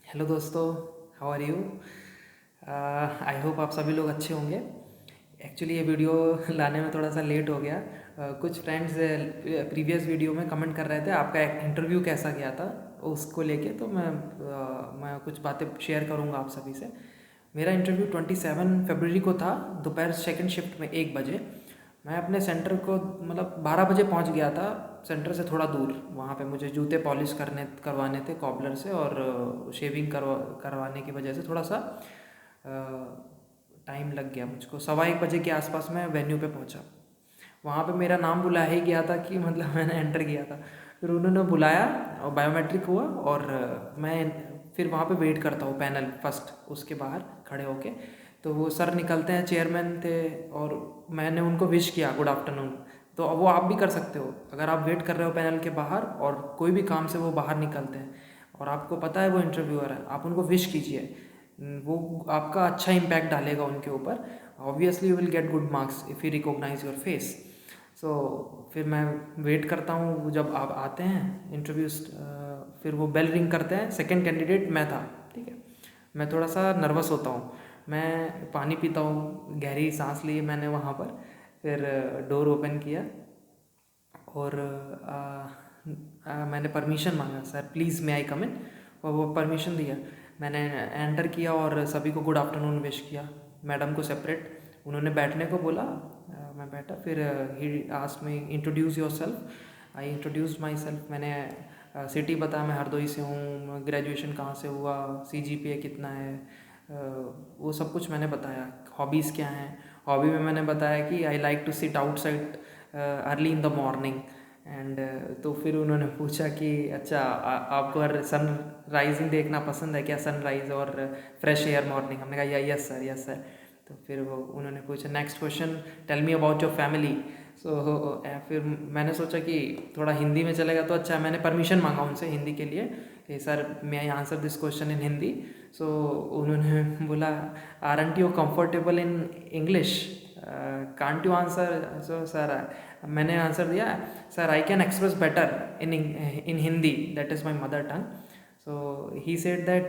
Hello दोस्तों, how are you. I hope आप सभी लोग अच्छे होंगे। एक्चुअली ये वीडियो लाने में थोड़ा सा लेट हो गया। कुछ फ्रेंड्स प्रीवियस वीडियो में कमेंट कर रहे थे आपका इंटरव्यू कैसा गया था, उसको लेके तो मैं कुछ बातें शेयर करूँगा आप सभी से। मेरा इंटरव्यू 27 फरवरी को था, दोपहर सेकंड शिफ्ट में 1 बजे। मैं अपने सेंटर को मतलब 12 बजे पहुंच गया था, सेंटर से थोड़ा दूर। वहाँ पे मुझे जूते पॉलिश करवाने थे कॉबलर से, और शेविंग करवाने की वजह से थोड़ा सा टाइम लग गया मुझको। 1:15 बजे के आसपास मैं वेन्यू पे पहुँचा। वहाँ पे मेरा नाम बुलाया ही गया था कि मतलब मैंने एंटर किया था। फिर उन्होंने बुलाया और बायोमेट्रिक हुआ, और मैं फिर वहाँ पे वेट करता हूँ पैनल फर्स्ट उसके बाहर खड़े होके। तो वो सर निकलते हैं, चेयरमैन थे, और मैंने उनको विश किया गुड आफ्टरनून। तो वो आप भी कर सकते हो, अगर आप वेट कर रहे हो पैनल के बाहर और कोई भी काम से वो बाहर निकलते हैं और आपको पता है वो इंटरव्यूअर है, आप उनको विश कीजिए। वो आपका अच्छा इम्पैक्ट डालेगा उनके ऊपर। Obviously you will get good marks if you recognize your face. So फिर मैं वेट करता हूँ, जब आप आते हैं इंटरव्यू, फिर वो बेल रिंग करते हैं। सेकंड कैंडिडेट मैं था, ठीक है। मैं थोड़ा सा नर्वस होता हूँ, मैं पानी पीता हूँ, गहरी सांस ली मैंने वहाँ पर। फिर डोर ओपन किया और मैंने परमिशन मांगा, सर प्लीज़ मे आई कम इन। और वो परमिशन दिया। मैंने एंटर किया और सभी को गुड आफ्टरनून विश किया, मैडम को सेपरेट। उन्होंने बैठने को बोला, मैं बैठा। फिर he asked me introduce your self. I introduce my self. मैंने सिटी बताया, मैं हरदोई से हूँ, ग्रेजुएशन कहाँ से हुआ, CGPA कितना है, वो सब कुछ मैंने बताया। हॉबीज़ क्या हैं, हॉबी में मैंने बताया कि I like to sit outside early in the morning. And तो फिर उन्होंने पूछा कि अच्छा आपको सन राइजिंग देखना पसंद है क्या, सनराइज और फ्रेश एयर मॉर्निंग। हमने कहा यस सर, यस सर। तो फिर वो उन्होंने पूछा next question, tell me about your family. So फिर मैंने सोचा कि थोड़ा हिंदी में चलेगा तो अच्छा है। मैंने परमिशन मांगा उनसे हिंदी के लिए कि sir may I answer this question in Hindi. So उन्होंने बोला aren't you comfortable in English, can't you answer. So sir मैंने आंसर दिया, sir I can express better in Hindi, that is my mother tongue. So he said that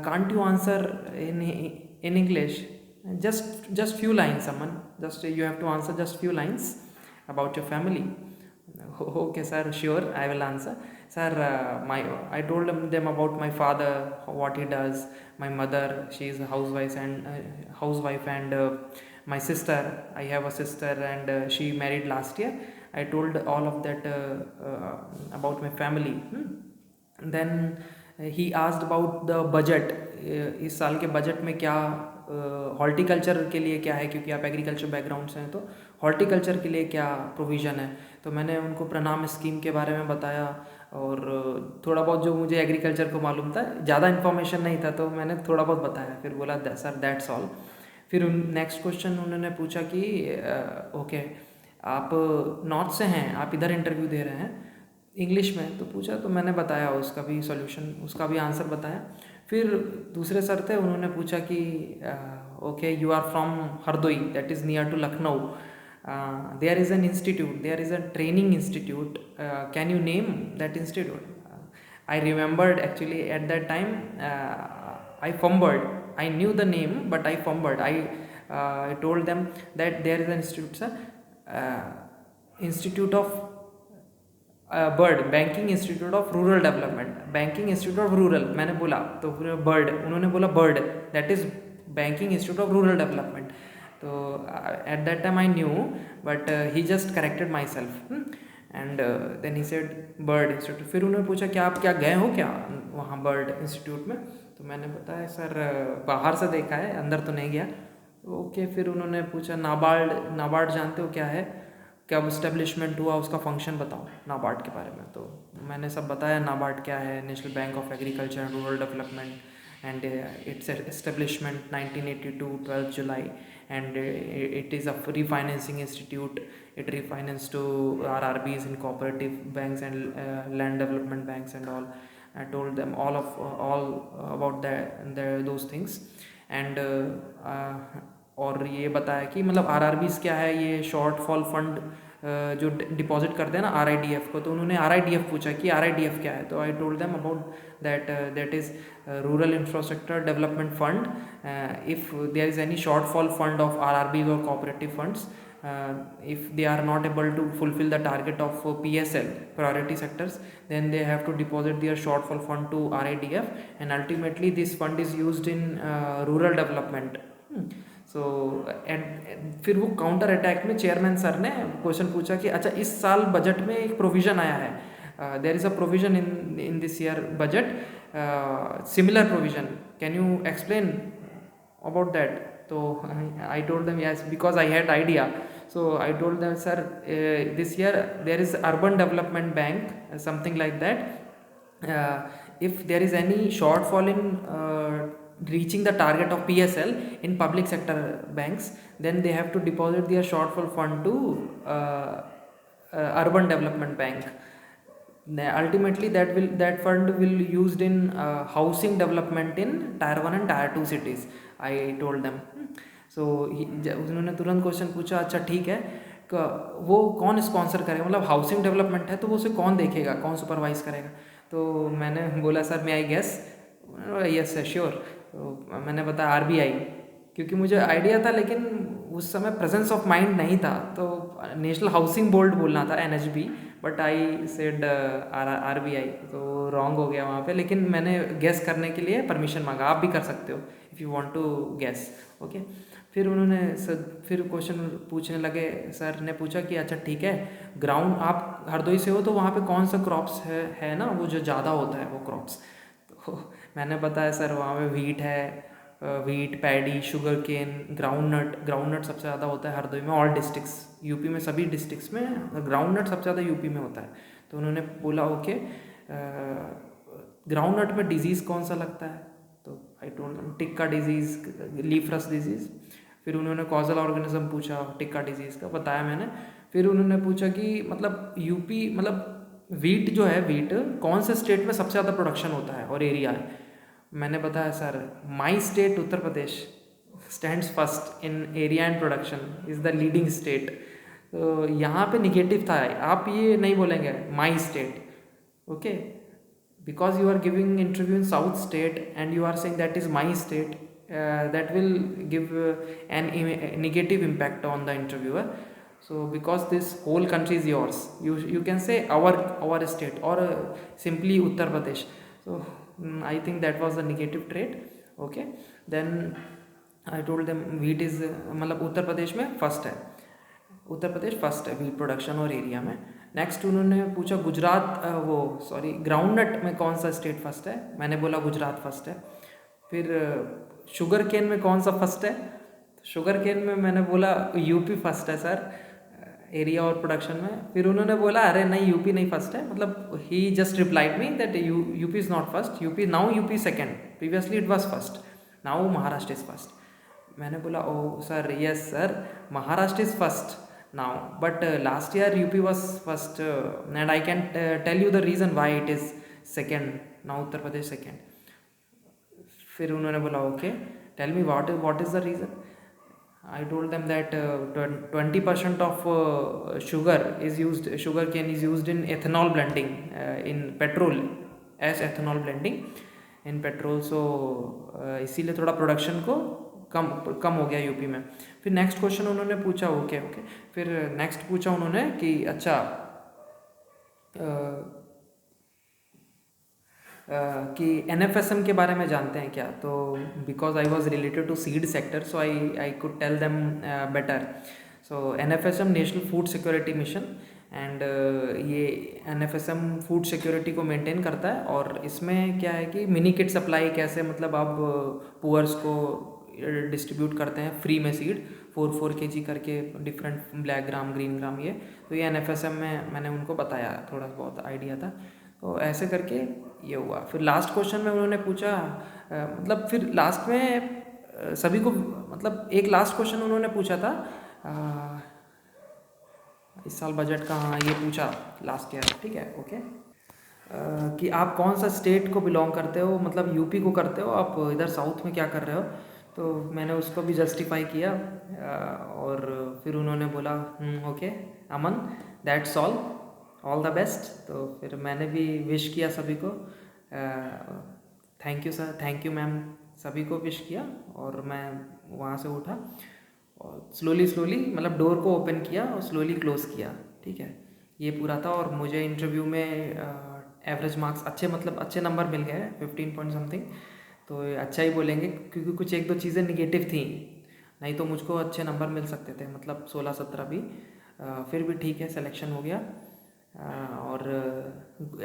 can't you answer in English, just few lines, someone, just you have to answer just few lines about your family. Okay sir, sure, I will answer. Sir, my I told them about my father, what he does. My mother, she is a housewife, and my sister, I have a sister, and she married last year. I told all of that about my family. Then he asked about the budget. इस साल के budget में क्या horticulture के लिए क्या है, क्योंकि आप एग्रीकल्चर बैकग्राउंड से हैं, तो हॉर्टिकल्चर के लिए क्या प्रोविज़न है। तो मैंने उनको प्रणाम स्कीम के बारे में बताया, और थोड़ा बहुत जो मुझे एग्रीकल्चर को मालूम था, ज़्यादा इन्फॉर्मेशन नहीं था, तो मैंने थोड़ा बहुत बताया। फिर बोला सर दैट्स ऑल। फिर नेक्स्ट क्वेश्चन उन्होंने पूछा कि ओके आप नॉर्थ से हैं, आप इधर इंटरव्यू दे रहे हैं इंग्लिश में। तो पूछा, तो मैंने बताया उसका भी सॉल्यूशन, उसका भी आंसर बताया। फिर दूसरे सर थे, उन्होंने पूछा कि okay you are from Hardoi, that is near to Lucknow, there is an institute, there is a training institute, can you name that institute. I remembered actually at that time, I fumbled. I knew the name, but I fumbled. I told them that there is an institute, sir, Institute of BIRD, banking institute of rural development, banking institute of rural मैंने बोला, तो फिर BIRD, उन्होंने बोला BIRD, that is banking institute of rural development. तो at that time I knew, but he just corrected myself, and then he said BIRD institute. फिर उन्होंने पूछा कि आप क्या गए हो क्या वहाँ बर्ड इंस्टीट्यूट में। तो मैंने बताया सर बाहर से देखा है, अंदर तो नहीं गया। ओके, फिर उन्होंने पूछा नाबार्ड, नाबार्ड जानते हो क्या है, कब इस्टेब्लिशमेंट हुआ, उसका फंक्शन बताओ नाबार्ड के बारे में। तो मैंने सब बताया नाबार्ड क्या है, national bank of agriculture and rural development, and it's establishment 1982 12 July, and it is a refinancing institute, it refinance to RRBs in cooperative banks and land development banks and all. I told them all about those things, and और ये बताया कि मतलब RRBs क्या है, ये short fall fund जो deposit करते हैं ना RIDF को, तो उन्होंने RIDF पूछा कि RIDF क्या है, तो I told them about that is rural infrastructure development fund. If there is any shortfall fund of RRBs और cooperative funds, if they are not able to fulfill the target of PSL priority sectors, then they have to deposit their shortfall fund to RIDF, and ultimately this fund is used in rural development. सो फिर वो counter attack में chairman sir ने question पूछा कि अच्छा इस साल budget में एक प्रोविज़न आया है, there is a provision in this year budget, similar provision, can you explain about that. तो I told them yes, because I had idea. So I told them, sir, this year there is urban development bank, something like that. If there is any shortfall in reaching the target of PSL in public sector banks, then they have to deposit their shortfall fund to urban development bank. Ultimately that fund will used in housing development in tier 1 and tier 2 cities, I told them. So उन्होंने तुरंत question पूछा, अच्छा ठीक है, वो कौन sponsor करेगा, मतलब हाउसिंग डेवलपमेंट है तो वो उसे कौन देखेगा, कौन सुपरवाइज करेगा. तो मैंने बोला sir may I guess. Yes sure. तो मैंने बताया RBI, क्योंकि मुझे आइडिया था लेकिन उस समय प्रेजेंस ऑफ माइंड नहीं था, तो नेशनल हाउसिंग बोर्ड बोलना था NHB, but I said RBI, तो रॉन्ग हो गया वहाँ पे. लेकिन मैंने गेस करने के लिए परमिशन मांगा, आप भी कर सकते हो if you want to guess. Okay. फिर उन्होंने फिर क्वेश्चन पूछने लगे, सर ने पूछा कि अच्छा ठीक है, ग्राउंड आप हरदोई से हो तो वहाँ पे कौन सा क्रॉप्स है ना वो जो ज़्यादा होता है वो क्रॉप्स. तो मैंने बताया सर वहाँ पे व्हीट है, wheat, paddy, sugar cane, groundnut सबसे ज़्यादा होता है हरदोई में. ऑल डिस्ट्रिक्ट्स यूपी में, सभी डिस्ट्रिक्ट्स में ग्राउंड नट सबसे ज़्यादा यूपी में होता है. तो उन्होंने बोला ओके, ग्राउंड नट में डिजीज़ कौन सा लगता है, तो I told tikka disease, leaf rust disease. फिर उन्होंने कॉजल ऑर्गेनिज्म पूछा टिक्का डिजीज़ का, बताया मैंने. फिर उन्होंने पूछा कि मतलब यूपी, मतलब वीट जो है, वीट कौन से स्टेट में सबसे ज़्यादा प्रोडक्शन होता है और एरिया है. मैंने बताया sir my state Uttar Pradesh stands first in area and production, is the leading state. तो यहाँ पे निगेटिव था, आप ये नहीं बोलेंगे my state, okay, because you are giving interview in south state and you are saying that is my state, that will give an negative impact on the interviewer. So because this whole country is yours, you can say our state or simply Uttar Pradesh. So I think that was the negative trait. Okay, then I told them wheat is मतलब उत्तर प्रदेश में first है, Uttar Pradesh first है wheat production और area में. Next उन्होंने पूछा Gujarat, ground नट में कौन सा स्टेट फर्स्ट है, मैंने बोला गुजरात फर्स्ट है. फिर शुगर केन में कौन सा फर्स्ट है, शुगर केन में मैंने बोला यूपी फर्स्ट है सर एरिया और प्रोडक्शन में. फिर उन्होंने बोला अरे नहीं यूपी नहीं फर्स्ट है, मतलब he just replied me that UP is not first, UP second, previously it was first, now Maharashtra is first. मैंने बोला oh sir yes sir Maharashtra is first now, but last year UP was first and I can tell you the reason why it is second, now Uttar Pradesh second. फिर उन्होंने बोला okay tell me what is the reason. I told them that 20% of sugar cane is used in ethanol blending in petrol, as ethanol blending in petrol. So इसीलिए थोड़ा production को कम हो गया UP में. फिर नेक्स्ट क्वेश्चन उन्होंने पूछा okay. फिर नेक्स्ट पूछा उन्होंने कि अच्छा कि NFSM के बारे में जानते हैं क्या. तो because I was related to seed sector, so I could tell them better. So NFSM national food security mission, and ये NFSM फूड सिक्योरिटी को मेंटेन करता है. और इसमें क्या है कि मिनी किट सप्लाई कैसे, मतलब आप पुअर्स को डिस्ट्रीब्यूट करते हैं फ्री में सीड 4 kg करके, different black gram, green gram, ये तो ये NFSM में मैंने उनको बताया, थोड़ा बहुत आइडिया था. तो ऐसे करके ये हुआ. फिर लास्ट क्वेश्चन में उन्होंने पूछा मतलब फिर लास्ट में सभी को, मतलब एक लास्ट क्वेश्चन उन्होंने पूछा था इस साल बजट का, हाँ ये पूछा लास्ट ईयर, ठीक है ओके, कि आप कौन सा स्टेट को बिलोंग करते हो, मतलब यूपी को करते हो, आप इधर साउथ में क्या कर रहे हो. तो मैंने उसको भी जस्टिफाई किया और फिर उन्होंने बोला okay Aman, that's all the best. तो फिर मैंने भी विश किया सभी को, thank you sir, thank you ma'am, सभी को विश किया और मैं वहाँ से उठा और स्लोली मतलब डोर को ओपन किया और स्लोली क्लोज़ किया। ठीक है, ये पूरा था और मुझे इंटरव्यू में एवरेज मार्क्स अच्छे, मतलब अच्छे नंबर मिल गए, 15 पॉइंट समथिंग। तो अच्छा ही बोलेंगे क्योंकि कुछ एक दो चीज़ें निगेटिव थी, नहीं तो मुझको अच्छे नंबर मिल सकते थे, मतलब 16-17 भी। फिर भी ठीक है, सिलेक्शन हो गया। और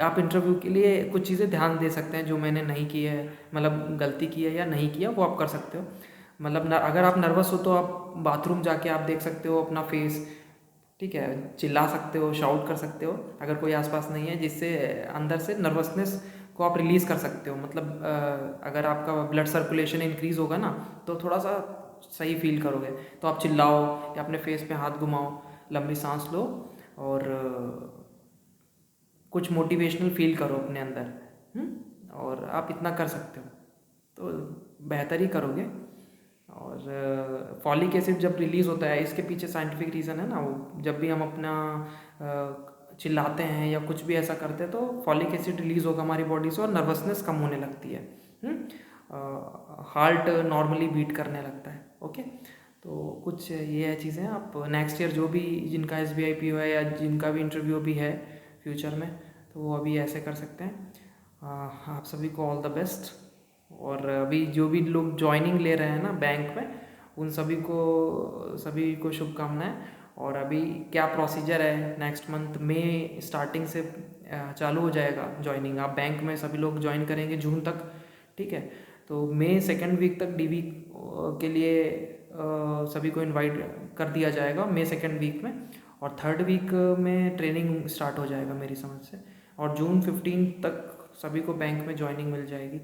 आप इंटरव्यू के लिए कुछ चीज़ें ध्यान दे सकते हैं जो मैंने नहीं की है, मतलब गलती की है या नहीं किया, वो आप कर सकते हो। मतलब अगर आप नर्वस हो तो आप बाथरूम जाके आप देख सकते हो अपना फेस, ठीक है, चिल्ला सकते हो, शाउट कर सकते हो अगर कोई आसपास नहीं है, जिससे अंदर से नर्वसनेस को आप रिलीज़ कर सकते हो। मतलब अगर आपका ब्लड सर्कुलेशन इंक्रीज़ होगा ना तो थोड़ा सा सही फील करोगे। तो आप चिल्लाओ या अपने फेस पे हाथ घुमाओ, लंबी सांस लो और कुछ मोटिवेशनल फील करो अपने अंदर। और आप इतना कर सकते हो तो बेहतर ही करोगे। और फॉलिक एसिड जब रिलीज़ होता है, इसके पीछे साइंटिफिक रीज़न है ना, वो जब भी हम अपना चिल्लाते हैं या कुछ भी ऐसा करते हैं तो फॉलिक एसिड रिलीज़ होगा हमारी बॉडी से और नर्वसनेस कम होने लगती है। हार्ट नॉर्मली बीट करने लगता है। ओके, तो कुछ ये है चीज़ें। आप नेक्स्ट ईयर जो भी जिनका SBI PO है या जिनका भी इंटरव्यू भी है फ्यूचर में, तो वो अभी ऐसे कर सकते हैं। आप सभी को ऑल द बेस्ट। और अभी जो भी लोग ज्वाइनिंग ले रहे हैं ना बैंक में, उन सभी को शुभकामनाएं। और अभी क्या प्रोसीजर है, नेक्स्ट मंथ में स्टार्टिंग से चालू हो जाएगा ज्वाइनिंग। आप बैंक में सभी लोग ज्वाइन करेंगे जून तक, ठीक है। तो मई 2nd वीक तक DV के लिए सभी को इनवाइट कर दिया जाएगा मई 2nd वीक में, और 3rd वीक में ट्रेनिंग स्टार्ट हो जाएगा मेरी समझ से, और जून 15 तक सभी को बैंक में ज्वाइनिंग मिल जाएगी।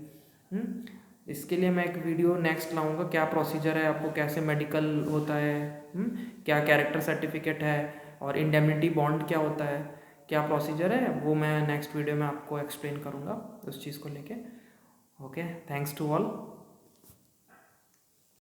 इसके लिए मैं एक वीडियो नेक्स्ट लाऊंगा, क्या प्रोसीजर है, आपको कैसे मेडिकल होता है, क्या कैरेक्टर सर्टिफिकेट है, और इंडेमनिटी बॉन्ड क्या होता है, क्या प्रोसीजर है, वो मैं नेक्स्ट वीडियो में आपको एक्सप्लेन करूँगा उस चीज़ को लेके। Okay, thanks to all.